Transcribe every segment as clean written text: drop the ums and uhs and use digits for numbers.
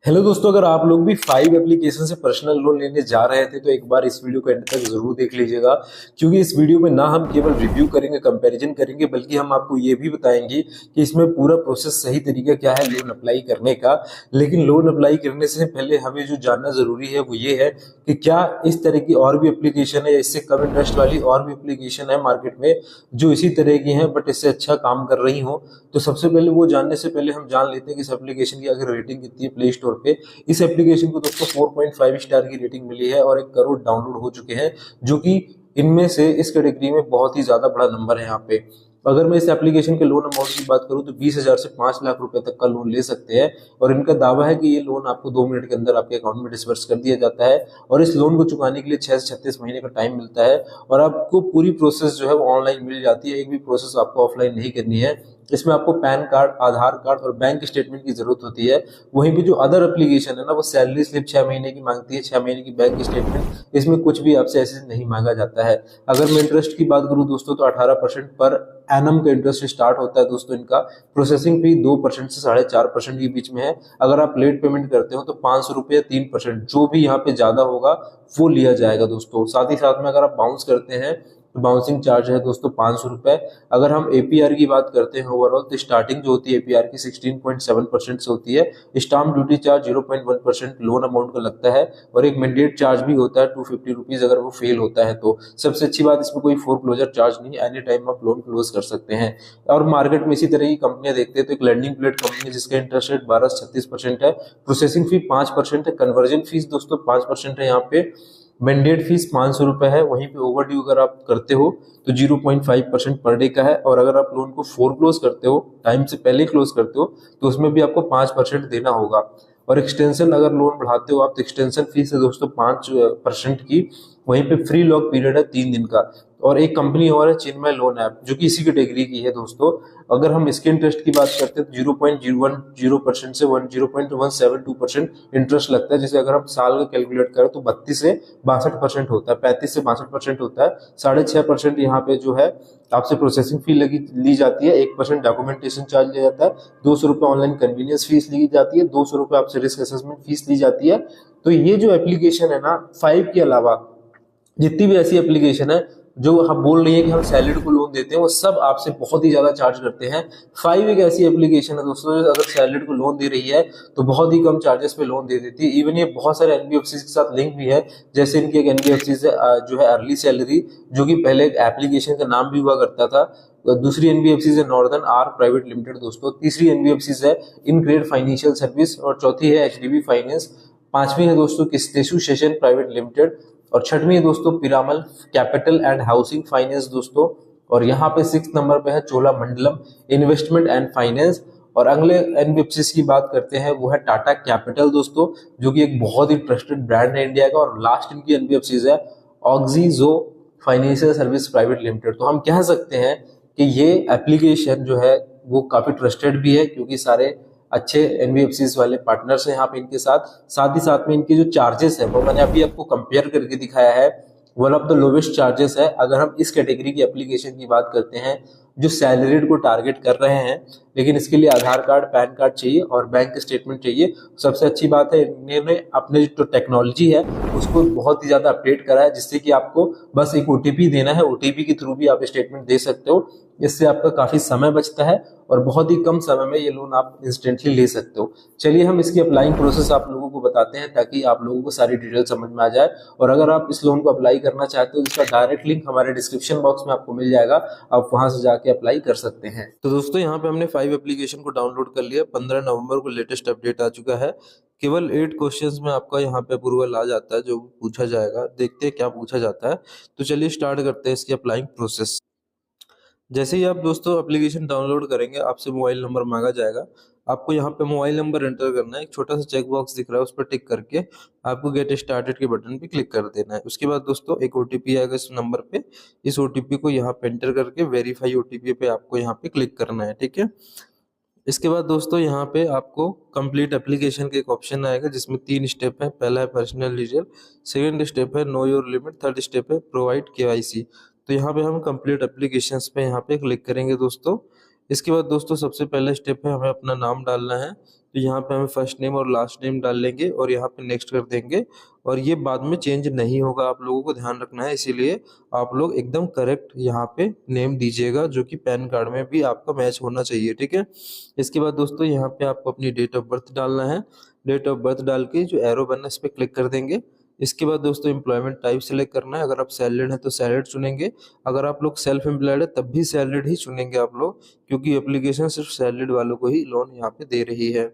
Hello दोस्तों, अगर आप लोग भी 5 एप्लीकेशन से पर्सनल लोन लेने जा रहे थे तो एक बार इस वीडियो को एंड तक जरूर देख लीजिएगा। क्योंकि इस वीडियो में ना हम केवल रिव्यू करेंगे, कंपैरिजन करेंगे, बल्कि हम आपको ये भी बताएंगे कि इसमें पूरा प्रोसेस सही तरीका क्या है लोन अप्लाई करने का। लेकिन लोन अप्लाई करने से पहले हमें जो जानना जरूरी है वो ये है कि क्या इस तरह की और भी एप्लीकेशन है या इससे कम इंटरेस्ट वाली और भी एप्लीकेशन है मार्केट में जो इसी तरह की हैं बट इससे अच्छा काम कर रही हो। तो सबसे पहले वो जानने से पहले हम जान लेते हैं कि इस एप्लीकेशन की अगर रेटिंग कितनी है प्ले स्टोर पे। इस एप्लीकेशन को दोस्तों 4.5 स्टार की रेटिंग मिली है और 1 करोड़ डाउनलोड हो चुके हैं, जो कि इनमें से इस कैटेगरी में बहुत ही ज्यादा बड़ा नंबर है यहाँ पे। अगर मैं इस एप्लीकेशन के लोन अमाउंट की बात करूं तो 20,000 से 5 लाख रुपए तक का लोन ले सकते हैं। और इनका दावा है कि ये लोन आपको 2 मिनट के अंदर आपके अकाउंट में डिसबर्स कर दिया जाता है। और इस लोन को चुकाने के लिए 6 से 36 महीने का टाइम मिलता है। और आपको पूरी प्रोसेस जो है वो ऑनलाइन मिल जाती है, एक भी प्रोसेस आपको ऑफलाइन नहीं करनी है। इसमें आपको पैन कार्ड, आधार कार्ड और बैंक स्टेटमेंट की जरूरत होती है। वहीं पे जो अदर एप्लीकेशन है ना, वो सैलरी स्लिप 6 महीने की मांगती है, 6 महीने की बैंक स्टेटमेंट। इसमें कुछ भी आपसे ऐसे नहीं मांगा जाता है। अगर मैं इंटरेस्ट की बात करूं दोस्तों तो 18% पर एनम का इंटरेस्ट स्टार्ट होता है दोस्तों इनका। प्रोसेसिंग फी 2% से 4.5% के बीच में है। अगर आप लेट पेमेंट करते हो तो 500 रुपये 3%, जो भी यहाँ पे ज्यादा होगा वो लिया जाएगा दोस्तों। साथ ही साथ में अगर आप बाउंस करते हैं तो बाउंसिंग चार्ज है दोस्तों 500 रुपए। अगर हम एपीआर की बात करते हैं ओवरऑल, तो स्टार्टिंग जो होती है एपीआर की 16.7% से होती है। Stamp duty charge 0.1% loan amount का लगता है। और एक मैंडेट चार्ज भी होता है 250 रुपीज अगर वो फेल होता है तो। सबसे अच्छी बात, इसमें कोई फोर क्लोजर चार्ज नहीं, एनी टाइम आप लोन क्लोज कर सकते हैं। और मार्केट में इसी तरह की कंपनियां देखते हैं तो एक लैंडिंग प्लेट कंपनी जिसका इंटरेस्ट रेट 12 से 36% है। प्रोसेसिंग फी 5% है। कन्वर्जन फीस दोस्तों 5% है यहाँ पे। मैंडेट फीस 500 रुपए है। वहीं पे ओवर ड्यू अगर आप करते हो तो 0.5% पर डे का है। और अगर आप लोन को फोर क्लोज करते हो, टाइम से पहले क्लोज करते हो, तो उसमें भी आपको 5% देना होगा। और एक्सटेंशन अगर लोन बढ़ाते हो आप तो एक्सटेंशन फीस है दोस्तों 5% की। वहीं पे फ्री लॉक पीरियड है 3 दिन का। और एक कंपनी और है चिन्मय लोन ऐप, जो कि इसी कैटेगरी की है दोस्तों। अगर हम इसके इंटरेस्ट की बात करते हैं तो 0.010% से 0.172% इंटरेस्ट लगता है। जैसे अगर हम साल का कैलकुलेट करें तो 32 से 62% होता है, 35 से 62% होता है। 6.5% यहाँ पे जो है आपसे प्रोसेसिंग फी लगी ली जाती है। 1% डॉक्यूमेंटेशन चार्ज लिया जाता है। 200 रुपये ऑनलाइन कन्वीनियंस फीस ली जाती है। 200 रुपये आपसे रिस्क असेसमेंट फीस ली जाती है। तो ये जो एप्लीकेशन है ना, 5 के अलावा जितनी भी ऐसी एप्लीकेशन है जो हम बोल रही है कि हम सैलरी को लोन देते हैं, वो सब आपसे बहुत ही ज्यादा चार्ज करते हैं। 5 एक ऐसी एप्लीकेशन है दोस्तों, अगर सैलरी को लोन दे रही है तो बहुत ही कम चार्जेस पे लोन दे देती है। इवन ये बहुत सारे एनबीएफसी के साथ लिंक भी है। जैसे इनकी एक एनबीएफसी से जो है अर्ली सैलरी, जो कि पहले एक एप्लीकेशन का नाम भी हुआ करता था। दूसरी एनबीएफसी है नॉर्दर्न आर प्राइवेट लिमिटेड दोस्तों। तीसरी एनबीएफसी है इनग्रेड फाइनेंशियल सर्विस। और चौथी है एचडीबी फाइनेंस। पांचवी है दोस्तों किस्तेसु सेशन प्राइवेट लिमिटेड। और छठवीं है दोस्तों Piramal capital and housing finance दोस्तों। और यहाँ पे 6 नंबर पे है चोलामंडलम इन्वेस्टमेंट एंड फाइनेंस। और अगले एनबीएफसी की बात करते हैं वो है टाटा कैपिटल दोस्तों, जो कि एक बहुत ही ट्रस्टेड ब्रांड है इंडिया का। और लास्ट इनकी एनबीएफसी है ऑक्सीजो फाइनेंशियल सर्विस प्राइवेट लिमिटेड। तो हम कह सकते हैं कि ये एप्लीकेशन जो है वो काफी ट्रस्टेड भी है, क्योंकि सारे अच्छे एनबीएफसी वाले पार्टनर्स हैं यहाँ पे इनके साथ। साथ ही साथ में इनके जो चार्जेस है वो मैंने अभी आपको कंपेयर करके दिखाया है। One of the lowest charges है। अगर हम इस कैटेगरी की एप्लीकेशन की बात करते हैं जो सैलरीड को टारगेट कर रहे हैं, लेकिन इसके लिए आधार कार्ड, पैन कार्ड चाहिए और बैंक स्टेटमेंट चाहिए। सबसे अच्छी बात है इन्होंने अपने जो टेक्नोलॉजी है उसको बहुत ही ज्यादा अपडेट करा है, जिससे कि आपको बस एक ओटीपी देना है, ओटीपी के थ्रू भी आप स्टेटमेंट दे सकते हो। इससे आपका काफी समय बचता है और बहुत ही कम समय में ये लोन आप इंस्टेंटली ले सकते हो। चलिए हम इसकी अप्लाइंग प्रोसेस आप लोगों को बताते हैं ताकि आप लोगों को सारी डिटेल समझ में आ जाए। और अगर आप इस लोन को अप्लाई करना चाहते हो तो इसका डायरेक्ट लिंक हमारे डिस्क्रिप्शन बॉक्स में आपको मिल जाएगा, आप वहां से जाके अप्लाई कर सकते हैं। तो दोस्तों यहाँ पे हमने 5 एप्लीकेशन को डाउनलोड कर लिया। 15 नवंबर को लेटेस्ट अपडेट आ चुका है। केवल 8 क्वेश्चंस में आपका यहाँ पे अप्रूवल आ जाता है जो पूछा जाएगा। देखते हैं क्या पूछा जाता है। तो चलिए स्टार्ट करते हैं इसकी अप्लाइंग प्रोसेस। जैसे ही आप दोस्तों एप्लीकेशन डाउनलोड करेंगे आपसे मोबाइल नंबर मांगा जाएगा। आपको यहाँ पे मोबाइल नंबर एंटर करना है। एक छोटा सा चेक बॉक्स दिख रहा है, उस पर टिक करके आपको गेट स्टार्टेड के बटन पे क्लिक कर देना है। उसके बाद दोस्तों एक ओटीपी आएगा इस नंबर पे। इस ओटीपी को यहाँ पे एंटर करके वेरीफाई ओटीपी पे आपको यहाँ पे क्लिक करना है, ठीक है। इसके बाद दोस्तों यहाँ पे आपको कंप्लीट एप्लीकेशन का एक ऑप्शन आएगा जिसमें 3 स्टेप है। पहला है पर्सनल डिटेल, सेकंड स्टेप है know your limit, third step है प्रोवाइड केवाईसी। तो यहाँ पे हम कंप्लीट एप्लीकेशंस पे यहाँ पे क्लिक करेंगे दोस्तों। इसके बाद दोस्तों सबसे पहला स्टेप है हमें अपना नाम डालना है। तो यहाँ पे हमें फर्स्ट नेम और लास्ट नेम डाल लेंगे और यहाँ पे नेक्स्ट कर देंगे। और ये बाद में चेंज नहीं होगा, आप लोगों को ध्यान रखना है, इसीलिए आप लोग एकदम करेक्ट यहाँ पे नेम दीजिएगा जो कि पैन कार्ड में भी आपका मैच होना चाहिए, ठीक है। इसके बाद दोस्तों यहाँ पे आपको अपनी डेट ऑफ बर्थ डालना है। डेट ऑफ बर्थ डाल के जो एरो बना है इस पर क्लिक कर देंगे। इसके बाद दोस्तों एम्प्लॉयमेंट टाइप सेलेक्ट करना है। अगर आप सैलरीड हैं तो सैलरीड चुनेंगे, अगर आप लोग सेल्फ एम्प्लॉयड है तब भी सैलरीड ही चुनेंगे आप लोग, क्योंकि एप्लीकेशन सिर्फ सैलरीड वालों को ही लोन यहाँ पे दे रही है।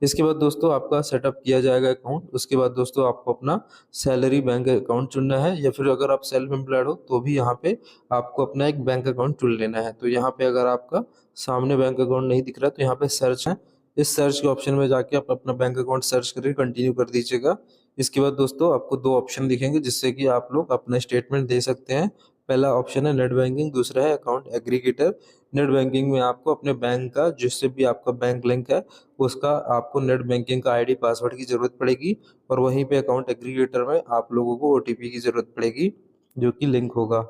इसके बाद दोस्तों आपका सेटअप किया जाएगा अकाउंट। उसके बाद दोस्तों आपको अपना सैलरी बैंक अकाउंट चुनना है, या फिर अगर आप सेल्फ एम्प्लॉयड हो तो भी यहाँ पे आपको अपना एक बैंक अकाउंट चुन लेना है। तो यहाँ पे अगर आपका सामने बैंक अकाउंट नहीं दिख रहा तो यहाँ पे सर्च है, इस सर्च के ऑप्शन में जाके आप अपना बैंक अकाउंट सर्च करके कंटिन्यू कर दीजिएगा। इसके बाद दोस्तों आपको दो ऑप्शन दिखेंगे जिससे कि आप लोग अपना स्टेटमेंट दे सकते हैं। पहला ऑप्शन है नेट बैंकिंग, दूसरा है अकाउंट एग्रीगेटर। नेट बैंकिंग में आपको अपने बैंक का, जिससे भी आपका बैंक लिंक है, उसका आपको नेट बैंकिंग का आईडी पासवर्ड की जरूरत पड़ेगी, और वहीं पे अकाउंट एग्रीगेटर में आप लोगों को ओटीपी की जरूरत पड़ेगी जो कि लिंक होगा।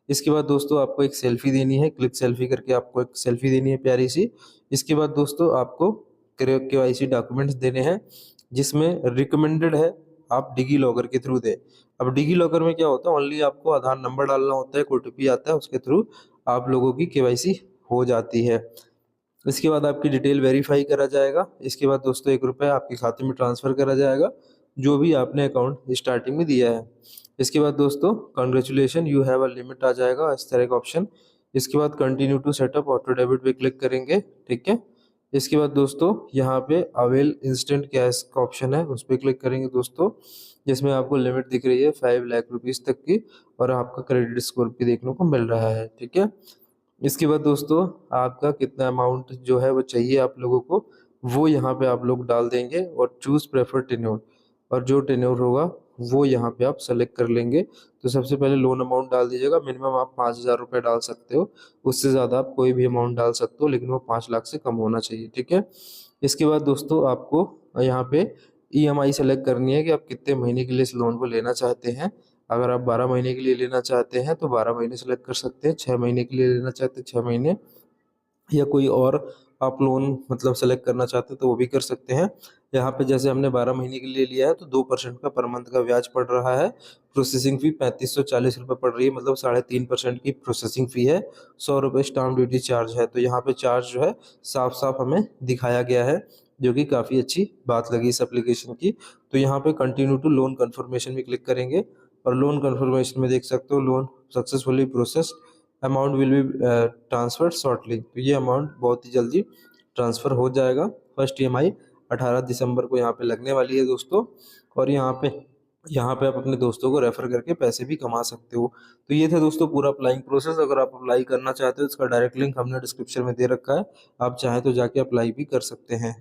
इसके बाद दोस्तों आपको एक सेल्फी देनी है, क्लिक सेल्फी करके आपको एक सेल्फी देनी है प्यारी सी। इसके बाद दोस्तों आपको केवाईसी डॉक्यूमेंट्स देने हैं, जिसमें रिकमेंडेड है आप डिगी लॉकर के थ्रू दें। अब डिगी लॉकर में क्या होता है, ओनली आपको आधार नंबर डालना होता है, ओटीपी आता है, उसके थ्रू आप लोगों की केवाईसी हो जाती है। इसके बाद आपकी डिटेल वेरीफाई करा जाएगा। इसके बाद दोस्तों 1 रुपये आपके खाते में ट्रांसफर करा जाएगा, जो भी आपने अकाउंट स्टार्टिंग में दिया है। इसके बाद दोस्तों congratulation you have a limit आ जाएगा इस तरह का ऑप्शन। इसके बाद continue to setup auto debit पे क्लिक करेंगे, ठीक है। इसके बाद दोस्तों यहाँ पे अवेल इंस्टेंट कैश का ऑप्शन है, उस पर क्लिक करेंगे दोस्तों, जिसमें आपको लिमिट दिख रही है 5 लाख रुपीस तक की, और आपका क्रेडिट स्कोर भी देखने को मिल रहा है, ठीक है। इसके बाद दोस्तों आपका कितना अमाउंट जो है वो चाहिए आप लोगों को, वो यहाँ पे आप लोग डाल देंगे और चूज प्रेफर टेन्योर, और जो टेन्योर होगा वो यहाँ पे आप सेलेक्ट कर लेंगे। तो सबसे पहले लोन अमाउंट डाल दीजिएगा, मिनिमम आप 5,000 रुपये डाल सकते हो, उससे ज़्यादा आप कोई भी अमाउंट डाल सकते हो, लेकिन वो 5 लाख से कम होना चाहिए, ठीक है। इसके बाद दोस्तों आपको यहाँ पे ईएमआई सेलेक्ट करनी है कि आप कितने महीने के लिए इस लोन को लेना चाहते हैं। अगर आप 12 महीने के लिए लेना चाहते हैं तो 12 महीने सेलेक्ट कर सकते हैं, 6 महीने के लिए लेना चाहते हैं 6 महीने, या कोई और आप लोन मतलब सेलेक्ट करना चाहते हैं तो वो भी कर सकते हैं। यहाँ पे जैसे हमने 12 महीने के लिए लिया है तो 2% का पर मंथ का ब्याज पड़ रहा है। प्रोसेसिंग फी 3540 रुपये पड़ रही है, मतलब 3.5% की प्रोसेसिंग फी है। 100 रुपये स्टाम्प ड्यूटी चार्ज है। तो यहाँ पे चार्ज जो है साफ साफ हमें दिखाया गया है, जो कि काफ़ी अच्छी बात लगी इस एप्लीकेशन की। तो यहाँ पे कंटिन्यू टू लोन कन्फर्मेशन में क्लिक करेंगे, और लोन कन्फर्मेशन में देख सकते हो loan successfully processed, amount will be transfer shortly. तो ये अमाउंट बहुत ही जल्दी ट्रांसफ़र हो जाएगा। फर्स्ट ईएमआई 18 दिसंबर को यहाँ पे लगने वाली है दोस्तों। और यहाँ पे आप अपने दोस्तों को रेफर करके पैसे भी कमा सकते हो। तो ये था दोस्तों पूरा अप्लाइंग प्रोसेस। अगर आप अप्लाई करना चाहते हो इसका डायरेक्ट लिंक हमने डिस्क्रिप्शन में दे रखा है, आप चाहें तो जाके अप्लाई भी कर सकते हैं।